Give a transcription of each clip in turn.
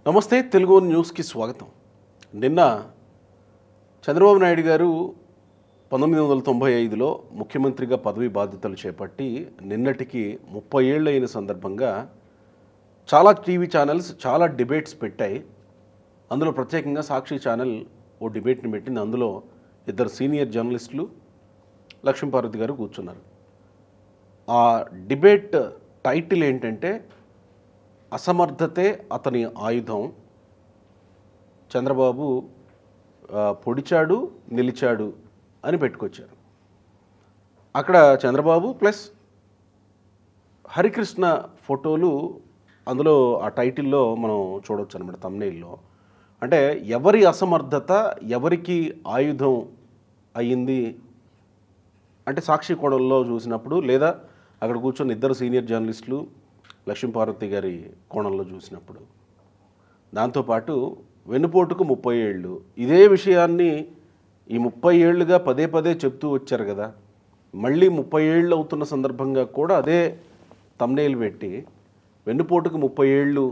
నమస్తే తెలుగు న్యూస్కి స్వాగతం. నిన్న చంద్రబాబు నాయుడు గారు 1995లో ముఖ్యమంత్రిగా పదవి బాధ్యతలు చేపట్టి నిన్నటికి 30 ఏళ్ళు అయిన సందర్భంగా చాలా టీవీ ఛానల్స్ చాలా డిబేట్స్ పెట్టాయి. అందులో ప్రత్యేకంగా సాక్షి ఛానల్ ఓ డిబేట్ని పెట్టింది. అందులో ఇద్దరు సీనియర్ జర్నలిస్టులు లక్ష్మీపార్వతి గారు కూర్చున్నారు. ఆ డిబేట్ టైటిల్ ఏంటంటే అసమర్థతే అతని ఆయుధం, చంద్రబాబు పొడిచాడు నిలిచాడు అని పెట్టుకొచ్చారు. అక్కడ చంద్రబాబు ప్లస్ హరికృష్ణ ఫోటోలు అందులో ఆ టైటిల్లో మనం చూడవచ్చు అనమాట, థంబ్నెయిల్లో. అంటే ఎవరి అసమర్థత ఎవరికి ఆయుధం అయ్యింది అంటే సాక్షి కోణంలో చూసినప్పుడు, లేదా అక్కడ కూర్చొని ఇద్దరు సీనియర్ జర్నలిస్టులు లక్ష్మీపార్వతి గారి కోణంలో చూసినప్పుడు, దాంతోపాటు వెన్నుపోటుకు 30 ఏళ్ళు ఇదే విషయాన్ని ఈ 30 ఏళ్ళుగా పదే పదే చెప్తూ వచ్చారు కదా. మళ్ళీ 30 ఏళ్ళు అవుతున్న సందర్భంగా కూడా అదే థంబ్నెయిల్ పెట్టి వెన్నుపోటుకు 30 ఏళ్ళు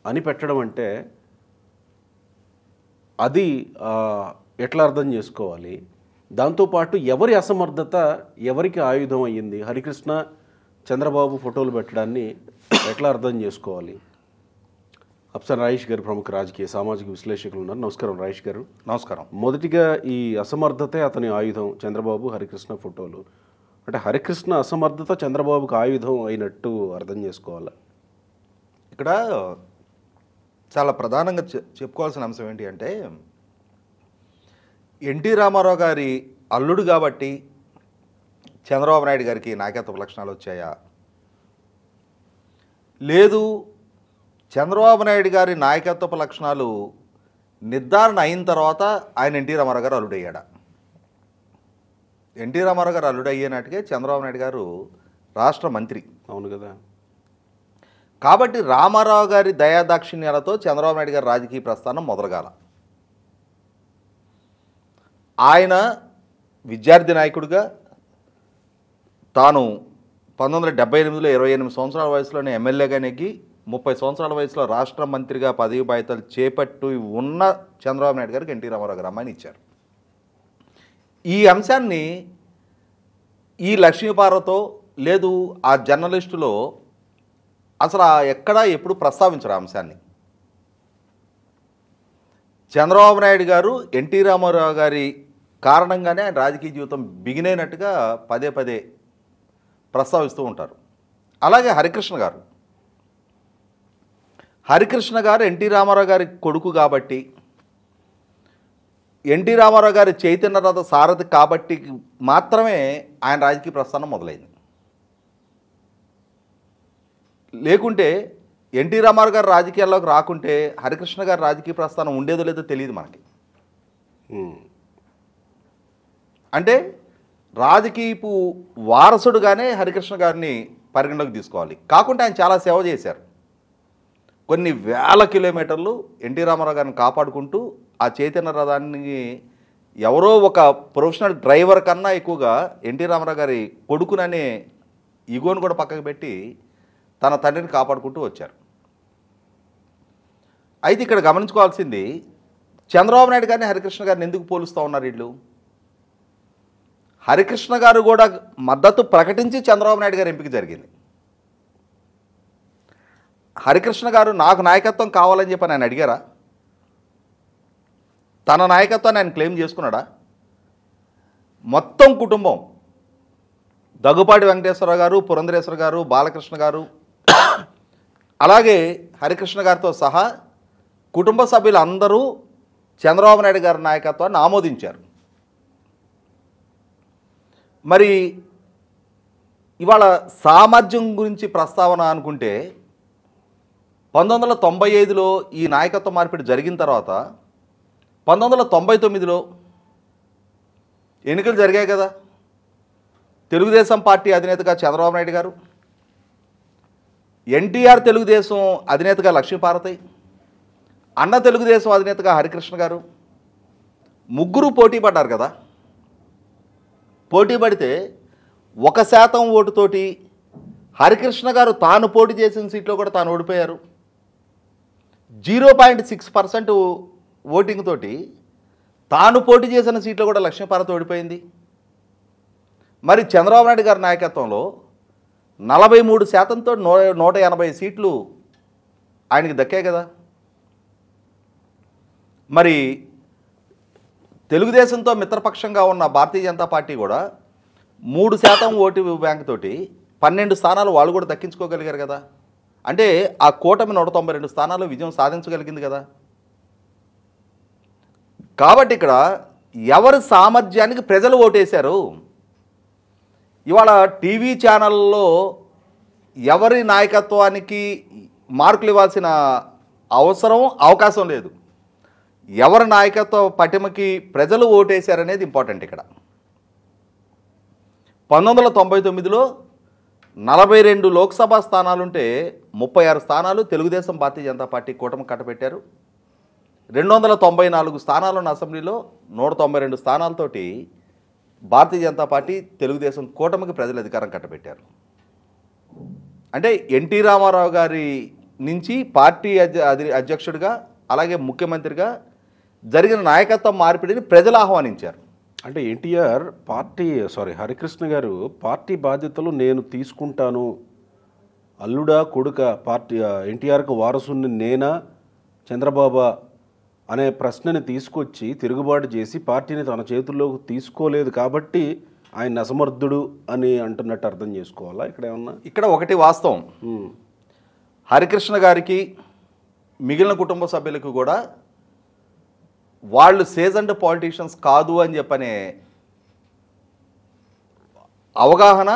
అని పెట్టడం అంటే అది ఎట్లా అర్థం చేసుకోవాలి? దాంతోపాటు ఎవరి అసమర్థత ఎవరికి ఆయుధం అయ్యింది? హరికృష్ణ చంద్రబాబు ఫోటోలు పెట్టడాన్ని ఎట్లా అర్థం చేసుకోవాలి? అఫ్సర్ రాయేష్ గారు ప్రముఖ రాజకీయ సామాజిక విశ్లేషకులు ఉన్నారు. నమస్కారం రాయేష్ గారు. నమస్కారం. మొదటిగా ఈ అసమర్థతే అతని ఆయుధం, చంద్రబాబు హరికృష్ణ ఫోటోలు అంటే హరికృష్ణ అసమర్థత చంద్రబాబుకి ఆయుధం అయినట్టు అర్థం చేసుకోవాలి. ఇక్కడ చాలా ప్రధానంగా చెప్పుకోవాల్సిన అంశం ఏంటి అంటే, ఎన్టీ రామారావు గారి అల్లుడు కాబట్టి చంద్రబాబు నాయుడు గారికి నాయకత్వ లక్షణాలు వచ్చాయా, లేదు చంద్రబాబు నాయుడు గారి నాయకత్వ లక్షణాలు నిర్ధారణ అయిన తర్వాత ఆయన ఎన్టీ రామారావు గారు అల్లుడు అయ్యాడా? ఎన్టీ రామారావు గారు అల్లుడు అయ్యేనాటికే చంద్రబాబు నాయుడు గారు రాష్ట్ర మంత్రి. అవును కదా. కాబట్టి రామారావు గారి దయాదాక్షిణ్యాలతో చంద్రబాబు నాయుడు గారి రాజకీయ ప్రస్థానం మొదలగాల. ఆయన విద్యార్థి నాయకుడిగా తాను 1978లో 28 సంవత్సరాల వయసులోనే ఎమ్మెల్యేగా నెగ్గి 30 సంవత్సరాల వయసులో రాష్ట్ర మంత్రిగా పదవి బాధ్యతలు చేపట్టు ఉన్న చంద్రబాబు నాయుడు గారికి ఎన్టీ రామారావు గారు అమ్మాయిని ఇచ్చారు. ఈ అంశాన్ని ఈ లక్ష్మీపార్వతో లేదు ఆ జర్నలిస్టులో అసలు ఎక్కడా ఎప్పుడు ప్రస్తావించరు ఆ అంశాన్ని. చంద్రబాబు నాయుడు గారు ఎన్టీ రామారావు గారి కారణంగానే ఆయన రాజకీయ జీవితం బిగినైనట్టుగా పదే పదే ప్రస్తావిస్తూ ఉంటారు. అలాగే హరికృష్ణ గారు ఎన్టీ రామారావు గారి కొడుకు కాబట్టి, ఎన్టీ రామారావు గారి చైతన్య రథ సారథి కాబట్టి మాత్రమే ఆయన రాజకీయ ప్రస్థానం మొదలైంది. లేకుంటే ఎన్టీ రామారావు గారు రాజకీయాల్లోకి రాకుంటే హరికృష్ణ గారి రాజకీయ ప్రస్థానం ఉండేదో లేదో తెలియదు మనకి. అంటే రాజకీయపు వారసుడుగానే హరికృష్ణ గారిని పరిగణలోకి తీసుకోవాలి. కాకుండా ఆయన చాలా సేవ చేశారు. కొన్ని వేల కిలోమీటర్లు ఎన్టీ రామారావు గారిని కాపాడుకుంటూ ఆ చైతన్య రథాన్ని ఎవరో ఒక ప్రొఫెషనల్ డ్రైవర్ కన్నా ఎక్కువగా ఎన్టీ రామారావు గారి కొడుకుననే ఈగోను కూడా పక్కకు పెట్టి తన తండ్రిని కాపాడుకుంటూ వచ్చారు. అయితే ఇక్కడ గమనించుకోవాల్సింది, చంద్రబాబు నాయుడు గారిని హరికృష్ణ గారిని ఎందుకు పోలుస్తూ ఉన్నారు వీళ్ళు? హరికృష్ణ గారు కూడా మద్దతు ప్రకటించి చంద్రబాబు నాయుడు గారు ఎంపిక జరిగింది. హరికృష్ణ గారు నాకు నాయకత్వం కావాలని చెప్పి ఆయన అడిగారా? తన నాయకత్వాన్ని ఆయన క్లెయిమ్ చేసుకున్నాడా? మొత్తం కుటుంబం, దగ్గుపాటి వెంకటేశ్వరరావు గారు, పురంధరేశ్వర గారు, బాలకృష్ణ గారు, అలాగే హరికృష్ణ గారితో సహా కుటుంబ సభ్యులు అందరూ చంద్రబాబు నాయుడు గారి నాయకత్వాన్ని ఆమోదించారు. మరి ఇవాళ సామర్థ్యం గురించి ప్రస్తావన అనుకుంటే 1995లో ఈ నాయకత్వ మార్పిడి జరిగిన తర్వాత 1999లో ఎన్నికలు జరిగాయి కదా. తెలుగుదేశం పార్టీ అధినేతగా చంద్రబాబు నాయుడు గారు, ఎన్టీఆర్ తెలుగుదేశం అధినేతగా లక్ష్మీపార్వతి, అన్న తెలుగుదేశం అధినేతగా హరికృష్ణ గారు ముగ్గురు పోటీ పడ్డారు కదా. పోటీ పడితే 1% ఓటుతోటి హరికృష్ణ గారు తాను పోటీ చేసిన సీట్లో కూడా తాను ఓడిపోయారు. 0.6% ఓటింగ్ తోటి తాను పోటీ చేసిన సీట్లు కూడా లక్ష్మీపార్వతి ఓడిపోయింది. మరి చంద్రబాబు నాయుడు గారి నాయకత్వంలో 43%తో 180 సీట్లు ఆయనకి దక్కాయి కదా. మరి తెలుగుదేశంతో మిత్రపక్షంగా ఉన్న భారతీయ జనతా పార్టీ కూడా 3% ఓటు బ్యాంక్ తోటి 12 స్థానాలు వాళ్ళు కూడా దక్కించుకోగలిగారు కదా. అంటే ఆ కూటమి 192 స్థానాలు విజయం సాధించగలిగింది కదా. కాబట్టి ఇక్కడ ఎవరి సామర్థ్యానికి ప్రజలు ఓటేశారు. ఇవాళ టీవీ ఛానల్లో ఎవరి నాయకత్వానికి మార్కులు ఇవ్వాల్సిన అవసరం అవకాశం లేదు. ఎవరి నాయకత్వ పటిమకి ప్రజలు ఓటేశారనేది ఇంపార్టెంట్. ఇక్కడ 1999లో 42 లోక్సభ స్థానాలుంటే 36 స్థానాలు తెలుగుదేశం భారతీయ జనతా పార్టీ కూటమి కట్టబెట్టారు. 294 స్థానాలున్న అసెంబ్లీలో 192 స్థానాలతోటి భారతీయ జనతా పార్టీ తెలుగుదేశం కూటమికి ప్రజలు అధికారం కట్టబెట్టారు. అంటే ఎన్టీ రామారావు గారి నుంచి పార్టీ అధ్యక్షుడిగా అలాగే ముఖ్యమంత్రిగా జరిగిన నాయకత్వ మార్పిడిని ప్రజలు ఆహ్వానించారు. అంటే ఎన్టీఆర్ హరికృష్ణ గారు పార్టీ బాధ్యతలు నేను తీసుకుంటాను, అల్లుడా కొడుక పార్టీ ఎన్టీఆర్కు వారసుని నేనా చంద్రబాబు అనే ప్రశ్నని తీసుకొచ్చి తిరుగుబాటు చేసి పార్టీని తన చేతుల్లోకి తీసుకోలేదు కాబట్టి ఆయన అసమర్థుడు అని అంటున్నట్టు అర్థం చేసుకోవాలా ఇక్కడ ఏమన్నా? ఇక్కడ ఒకటి వాస్తవం, హరికృష్ణ గారికి మిగిలిన కుటుంబ సభ్యులకు కూడా వాళ్ళు సీజన్డ్ పాలిటీషియన్స్ కాదు అని చెప్పనే అవగాహన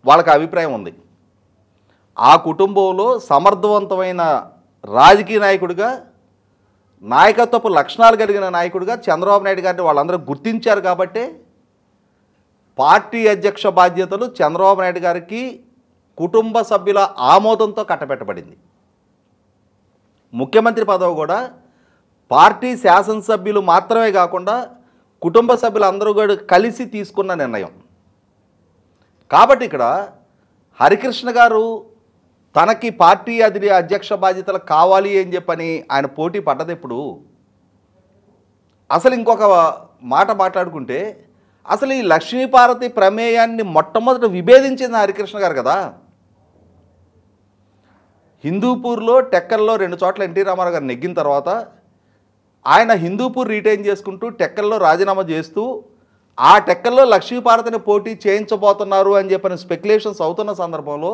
వాళ్ళకి అభిప్రాయం ఉంది. ఆ కుటుంబంలో సమర్థవంతమైన రాజకీయ నాయకుడిగా, నాయకత్వపు లక్షణాలు కలిగిన నాయకుడిగా చంద్రబాబు నాయుడు గారిని వాళ్ళందరూ గుర్తించారు. కాబట్టి పార్టీ అధ్యక్ష బాధ్యతలు చంద్రబాబు నాయుడు గారికి కుటుంబ సభ్యుల ఆమోదంతో కట్టబెట్టబడింది. ముఖ్యమంత్రి పదవి కూడా పార్టీ శాసనసభ్యులు మాత్రమే కాకుండా కుటుంబ సభ్యులు అందరూ కూడా కలిసి తీసుకున్న నిర్ణయం. కాబట్టి ఇక్కడ హరికృష్ణ గారు తనకి పార్టీ అధ్యక్ష బాధ్యతలు కావాలి అని చెప్పని ఆయన పోటీ పడ్డది. ఇప్పుడు అసలు ఇంకొక మాట మాట్లాడుకుంటే అసలు ఈ లక్ష్మీపార్వతి ప్రమేయాన్ని మొట్టమొదట విభేదించింది హరికృష్ణ గారు కదా. హిందూపూర్లో టెక్కల్లో 2 చోట్ల ఎన్టీ రామారావు గారు నెగ్గిన తర్వాత ఆయన హిందూపూర్ రీటైన్ చేసుకుంటూ టెక్కల్లో రాజీనామా చేస్తూ ఆ టెక్కల్లో లక్ష్మీపార్వతిని పోటీ చేయించబోతున్నారు అని చెప్పిన స్పెక్యులేషన్స్ అవుతున్న సందర్భంలో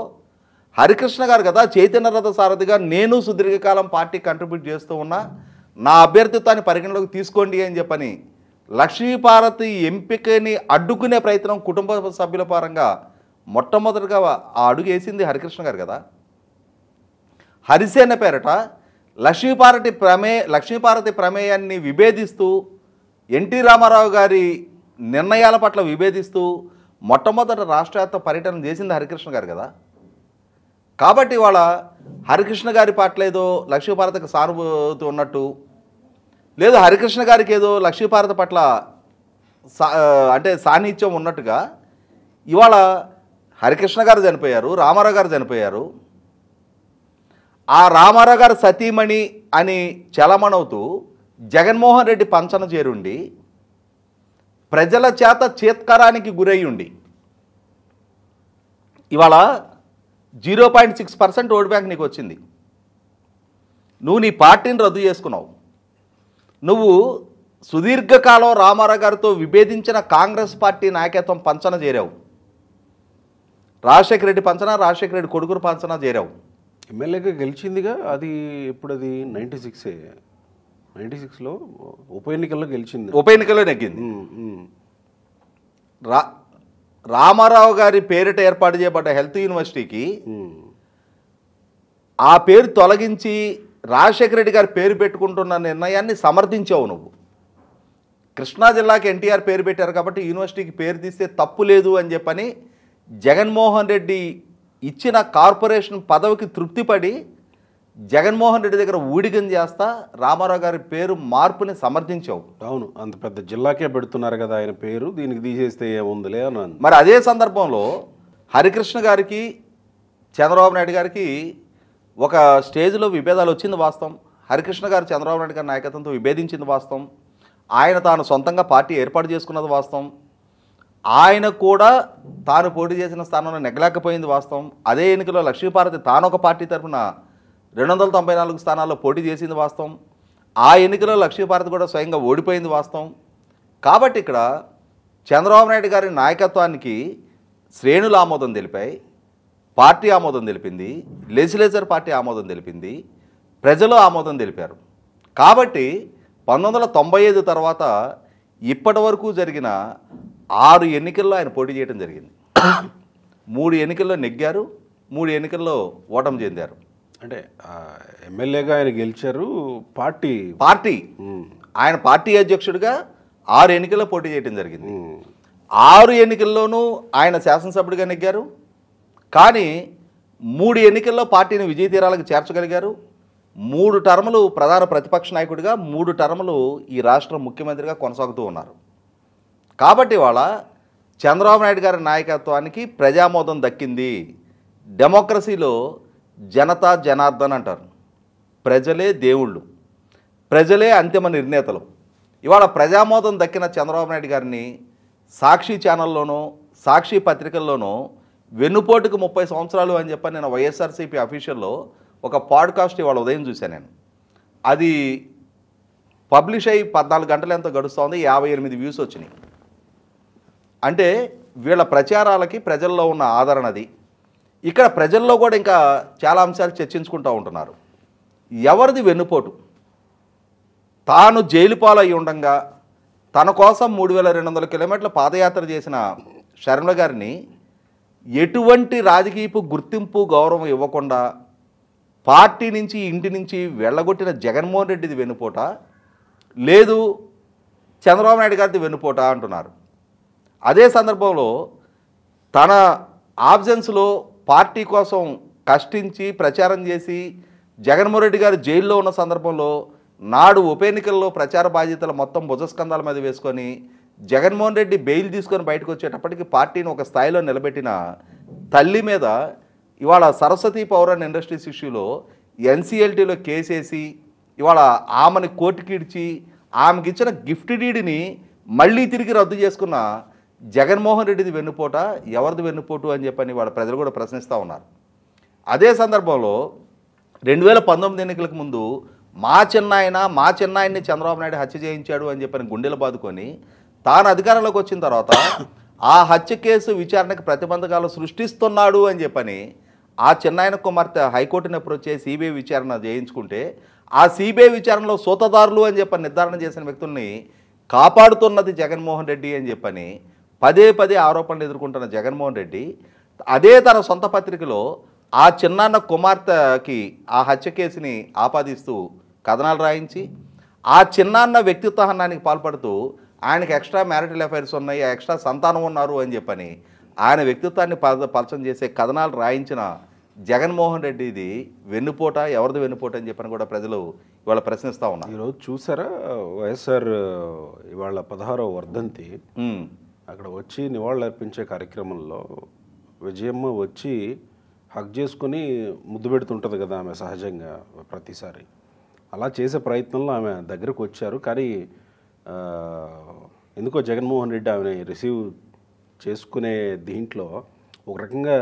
హరికృష్ణ గారు కదా చైతన్య రథ సారథిగా నేను సుదీర్ఘకాలం పార్టీ కంట్రిబ్యూట్ చేస్తూ ఉన్నా, నా అభ్యర్థిత్వాన్ని పరిగణలోకి తీసుకోండి అని చెప్పని లక్ష్మీపార్వతి ఎంపికని అడ్డుకునే ప్రయత్నం కుటుంబ సభ్యుల పరంగా మొట్టమొదటిగా ఆ అడుగు వేసింది హరికృష్ణ గారు కదా. హరిసేన పేరట లక్ష్మీపార్వతి ప్రమేయాన్ని విభేదిస్తూ ఎన్టీ రామారావు గారి నిర్ణయాల పట్ల విభేదిస్తూ మొట్టమొదట రాష్ట్రవ్యాప్త పర్యటన చేసింది హరికృష్ణ గారు కదా. కాబట్టి ఇవాళ హరికృష్ణ గారి పట్ల ఏదో లక్ష్మీపార్వతికి సానుభూతి ఉన్నట్టు, లేదు హరికృష్ణ గారికి ఏదో లక్ష్మీపార్వతి పట్ల అంటే సాన్నిధ్యం ఉన్నట్టుగా ఇవాళ హరికృష్ణ గారు చనిపోయారు, రామారావు గారు చనిపోయారు. ఆ రామారావు గారు సతీమణి అని చలమణవుతూ జగన్మోహన్ రెడ్డి పంచన చేరుండి ప్రజల చేత చేత్కారానికి గురయ్యుండి ఇవాళ 0.6% ఓటు బ్యాంక్ నీకు వచ్చింది. నువ్వు నీ పార్టీని రద్దు చేసుకున్నావు. నువ్వు సుదీర్ఘకాలం రామారావు గారితో విభేదించిన కాంగ్రెస్ పార్టీ నాయకత్వం పంచన చేరావు. రాజశేఖర రెడ్డి పంచన, రాజశేఖర రెడ్డి కొడుకురు పంచన చేరావు. ఎమ్మెల్యేగా గెలిచిందిగా, అది ఇప్పుడు అది 96లో ఉప ఎన్నికల్లో గెలిచింది, ఉప ఎన్నికల్లో నెగ్గింది. రామారావు గారి పేరిట ఏర్పాటు చేయబడ్డ హెల్త్ యూనివర్సిటీకి ఆ పేరు తొలగించి రాజశేఖర రెడ్డి గారి పేరు పెట్టుకుంటున్న నిర్ణయాన్ని సమర్థించావు నువ్వు. కృష్ణా జిల్లాకి ఎన్టీఆర్ పేరు పెట్టారు కాబట్టి యూనివర్సిటీకి పేరు తీస్తే తప్పు లేదు అని చెప్పని జగన్మోహన్ రెడ్డి ఇచ్చిన కార్పొరేషన్ పదవికి తృప్తిపడి జగన్మోహన్ రెడ్డి దగ్గర ఊడిగం చేస్తా రామారావు గారి పేరు మార్పుని సమర్థించావు. అవును, అంత పెద్ద జిల్లాకే పెడుతున్నారు కదా ఆయన పేరు, దీనికి తీసేస్తే ఏముందిలే అని. మరి అదే సందర్భంలో హరికృష్ణ గారికి చంద్రబాబు నాయుడు గారికి ఒక స్టేజ్లో విభేదాలు వచ్చింది వాస్తవం. హరికృష్ణ గారు చంద్రబాబు నాయుడు గారి నాయకత్వంతో విభేదించింది వాస్తవం. ఆయన తాను సొంతంగా పార్టీ ఏర్పాటు చేసుకున్నది వాస్తవం. ఆయన కూడా తాను పోటీ చేసిన స్థానంలో నెగ్గలేకపోయింది వాస్తవం. అదే ఎన్నికల్లో లక్ష్మీపార్వతి తాను ఒక పార్టీ తరఫున 294 స్థానాల్లో పోటీ చేసింది వాస్తవం. ఆ ఎన్నికలో లక్ష్మీపార్వతి కూడా స్వయంగా ఓడిపోయింది వాస్తవం. కాబట్టి ఇక్కడ చంద్రబాబు నాయుడు గారి నాయకత్వానికి శ్రేణులు ఆమోదం తెలిపాయి, పార్టీ ఆమోదం తెలిపింది, లెజిస్లేచర్ పార్టీ ఆమోదం తెలిపింది, ప్రజలు ఆమోదం తెలిపారు. కాబట్టి 1995 తర్వాత ఇప్పటి వరకు జరిగిన 6 ఎన్నికల్లో ఆయన పోటీ చేయడం జరిగింది. 3 ఎన్నికల్లో నెగ్గారు, 3 ఎన్నికల్లో ఓటమి చెందారు. అంటే ఎమ్మెల్యేగా ఆయన గెలిచారు, పార్టీ ఆయన పార్టీ అధ్యక్షుడిగా 6 ఎన్నికల్లో పోటీ చేయడం జరిగింది. 6 ఎన్నికల్లోనూ ఆయన శాసనసభ్యుడిగా నెగ్గారు. కానీ 3 ఎన్నికల్లో పార్టీని విజయ తీరాలకు చేర్చగలిగారు. 3 టర్ములు ప్రధాన ప్రతిపక్ష నాయకుడిగా, 3 టర్ములు ఈ రాష్ట్ర ముఖ్యమంత్రిగా కొనసాగుతూ ఉన్నారు. కాబట్టి ఇవాళ చంద్రబాబు నాయుడు గారి నాయకత్వానికి ప్రజామోదం దక్కింది. డెమోక్రసీలో జనతా జనార్దన్ అంటారు. ప్రజలే దేవుళ్ళు, ప్రజలే అంతిమ నిర్ణేతలు. ఇవాళ ప్రజామోదం దక్కిన చంద్రబాబు నాయుడు గారిని సాక్షి ఛానల్లోనూ, సాక్షి పత్రికల్లోనూ వెన్నుపోటుకు 30 సంవత్సరాలు అని చెప్పని నేను వైఎస్ఆర్సీపీ అఫీషియల్లో ఒక పాడ్కాస్ట్ ఇవాళ ఉదయం చూశాను. నేను అది పబ్లిష్ అయ్యి 14 గంటలు ఎంతో గడుస్తోంది, 58 వ్యూస్ వచ్చినాయి. అంటే వీళ్ళ ప్రచారాలకి ప్రజల్లో ఉన్న ఆదరణ అది. ఇక్కడ ప్రజల్లో కూడా ఇంకా చాలా అంశాలు చర్చించుకుంటూ ఉంటున్నారు. ఎవరిది వెన్నుపోటు? తాను జైలు పాలయ్యి ఉండగా తన కోసం 3200 కిలోమీటర్ల పాదయాత్ర చేసిన షర్మిల గారిని ఎటువంటి రాజకీయపు గుర్తింపు గౌరవం ఇవ్వకుండా పార్టీ నుంచి, ఇంటి నుంచి వెళ్ళగొట్టిన జగన్మోహన్ రెడ్డిది వెన్నుపోట, లేదు చంద్రబాబు నాయుడు గారిది వెన్నుపోట అంటున్నారు. అదే సందర్భంలో తన ఆబ్సెన్స్లో పార్టీ కోసం కష్టించి ప్రచారం చేసి జగన్మోహన్ రెడ్డి గారు జైల్లో ఉన్న సందర్భంలో నాడు ఉప ఎన్నికల్లో ప్రచార బాధ్యతలు మొత్తం భుజస్కంధాల మీద వేసుకొని జగన్మోహన్ రెడ్డి బెయిల్ తీసుకొని బయటకు వచ్చేటప్పటికి పార్టీని ఒక స్థాయిలో నిలబెట్టిన తల్లి మీద ఇవాళ సరస్వతి పవర్ అండ్ ఇండస్ట్రీస్ ఇష్యూలో ఎన్సీఎల్టీలో కేసేసి ఇవాళ ఆమెని కోర్టుకి ఇడ్చి ఆమెకి ఇచ్చిన గిఫ్ట్ డీడ్ని మళ్ళీ తిరిగి రద్దు చేసుకున్న జగన్మోహన్ రెడ్డిది వెన్నుపోట, ఎవరిది వెన్నుపోటు అని చెప్పని వాళ్ళ ప్రజలు కూడా ప్రశ్నిస్తూ ఉన్నారు. అదే సందర్భంలో 2019 ఎన్నికలకు ముందు మా చిన్నాయన్ని చంద్రబాబు నాయుడు హత్య చేయించాడు అని చెప్పని గుండెలు బాదుకొని తాను అధికారంలోకి వచ్చిన తర్వాత ఆ హత్య కేసు విచారణకు ప్రతిబంధకాలు సృష్టిస్తున్నాడు అని చెప్పని ఆ చిన్నాయన కుమార్తె హైకోర్టుని అప్రోచ్ చేసి సిబిఐ విచారణ చేయించుకుంటే ఆ సిబిఐ విచారణలో సూతదారులు అని చెప్పని నిర్ధారణ చేసిన వ్యక్తుల్ని కాపాడుతున్నది జగన్మోహన్ రెడ్డి అని చెప్పని పదే ఆరోపణలు ఎదుర్కొంటున్న జగన్మోహన్ రెడ్డి అదే తన సొంత పత్రికలో ఆ చిన్నాన్న కుమార్తెకి ఆ హత్య కేసుని ఆపాదిస్తూ కథనాలు రాయించి ఆ చిన్నాన్న వ్యక్తిత్వ హననానికి పాల్పడుతూ ఆయనకి ఎక్స్ట్రా మ్యారిటల్ అఫైర్స్ ఉన్నాయి, ఎక్స్ట్రా సంతానం ఉన్నారు అని చెప్పని ఆయన వ్యక్తిత్వాన్ని పలచం చేసే కథనాలు రాయించిన జగన్మోహన్ రెడ్డిది వెన్నుపోట, ఎవరిది వెన్నుపోట అని చెప్పని కూడా ప్రజలు ఇవాళ ప్రశ్నిస్తూ ఉన్నారు. ఈరోజు చూసారా వైఎస్ఆర్ ఇవాళ 16వ వర్ధంతి, అక్కడ వచ్చి నివాళులు అర్పించే కార్యక్రమంలో విజయమ్మ వచ్చి హక్ చేసుకుని ముద్దు పెడుతుంటుంది కదా ఆమె సహజంగా ప్రతిసారి. అలా చేసే ప్రయత్నంలో ఆమె దగ్గరకు వచ్చారు. కానీ ఎందుకో జగన్మోహన్ రెడ్డి ఆమెని రిసీవ్ చేసుకునే దీంట్లో ఒక రకంగా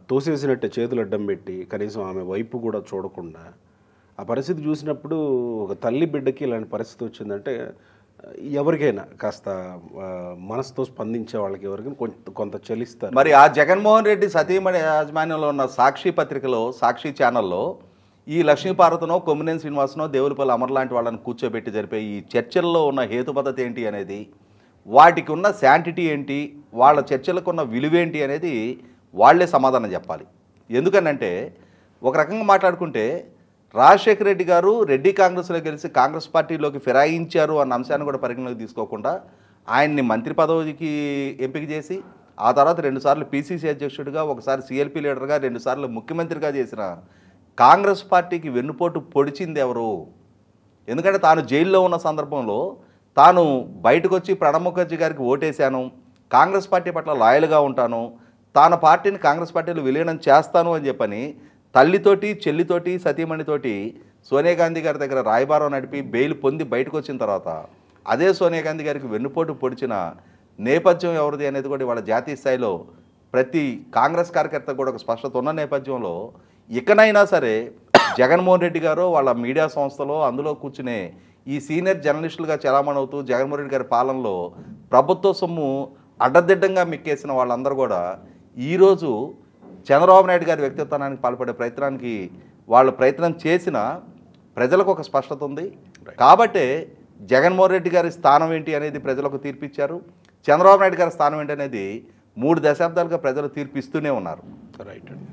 తోసేసినట్టే చేతులు అడ్డం పెట్టి కనీసం ఆమె వైపు కూడా చూడకుండా ఆ పరిస్థితి చూసినప్పుడు ఒక తల్లి బిడ్డకి ఇలాంటి పరిస్థితి వచ్చిందంటే ఎవరికైనా కాస్త మనసుతో స్పందించే వాళ్ళకి ఎవరికైనా కొంత చలిస్తారు. మరి ఆ జగన్మోహన్ రెడ్డి సతీమణి యాజమాన్యంలో ఉన్న సాక్షి పత్రికలో, సాక్షి ఛానల్లో ఈ లక్ష్మీపార్వతనో, కొమ్మినేని శ్రీనివాసనో, దేవులపల్లి అమర్ లాంటి వాళ్ళని కూర్చోబెట్టి జరిపే ఈ చర్చల్లో ఉన్న హేతుబద్ధత ఏంటి అనేది, వాటికి ఉన్న శాంటిటీ ఏంటి, వాళ్ళ చర్చలకు ఉన్న విలువేంటి అనేది వాళ్లే సమాధానం చెప్పాలి. ఎందుకనంటే ఒక రకంగా మాట్లాడుకుంటే రాజశేఖర రెడ్డి గారు రెడ్డి కాంగ్రెస్లో గెలిచి కాంగ్రెస్ పార్టీలోకి ఫిరాయించారు అన్న అంశాన్ని కూడా పరిగణలోకి తీసుకోకుండా ఆయన్ని మంత్రి పదవికి ఎంపిక చేసి ఆ తర్వాత 2 సార్లు పీసీసీ అధ్యక్షుడిగా, ఒకసారి సిఎల్పీ లీడర్గా, 2 సార్లు ముఖ్యమంత్రిగా చేసిన కాంగ్రెస్ పార్టీకి వెన్నుపోటు పొడిచింది ఎవరు? ఎందుకంటే తాను జైల్లో ఉన్న సందర్భంలో తాను బయటకు వచ్చి ప్రణబ్ ముఖర్జీ గారికి ఓటేశాను, కాంగ్రెస్ పార్టీ పట్ల లాయల్గా ఉంటాను, తాను పార్టీని కాంగ్రెస్ పార్టీలో విలీనం చేస్తాను అని చెప్పని తల్లితోటి చెల్లితోటి సతీమణితోటి సోనియా గాంధీ గారి దగ్గర రాయబారం నడిపి బెయిల్ పొంది బయటకు వచ్చిన తర్వాత అదే సోనియా గాంధీ గారికి వెన్నుపోటు పొడిచిన నేపథ్యం ఎవరిది అనేది కూడా వాళ్ళ జాతీయ స్థాయిలో ప్రతి కాంగ్రెస్ కార్యకర్త కూడా ఒక స్పష్టత ఉన్న నేపథ్యంలో ఇకనైనా సరే జగన్మోహన్ రెడ్డి గారు వాళ్ళ మీడియా సంస్థలో అందులో కూర్చునే ఈ సీనియర్ జర్నలిస్టులుగా చలామణి అవుతూ జగన్మోహన్ రెడ్డి గారి పాలనలో ప్రభుత్వ సొమ్ము అడ్డదిడ్డంగా మిక్కేసిన వాళ్ళందరూ కూడా ఈరోజు చంద్రబాబు నాయుడు గారి వ్యక్తిత్వానికి పాల్పడే ప్రయత్నానికి వాళ్ళు ప్రయత్నం చేసిన ప్రజలకు ఒక స్పష్టత ఉంది. కాబట్టే జగన్మోహన్ రెడ్డి గారి స్థానం ఏంటి అనేది ప్రజలకు తీర్పిచ్చారు. చంద్రబాబు నాయుడు గారి స్థానం ఏంటి అనేది 3 దశాబ్దాలుగా ప్రజలు తీర్పిస్తూనే ఉన్నారు. రైట్ అండి.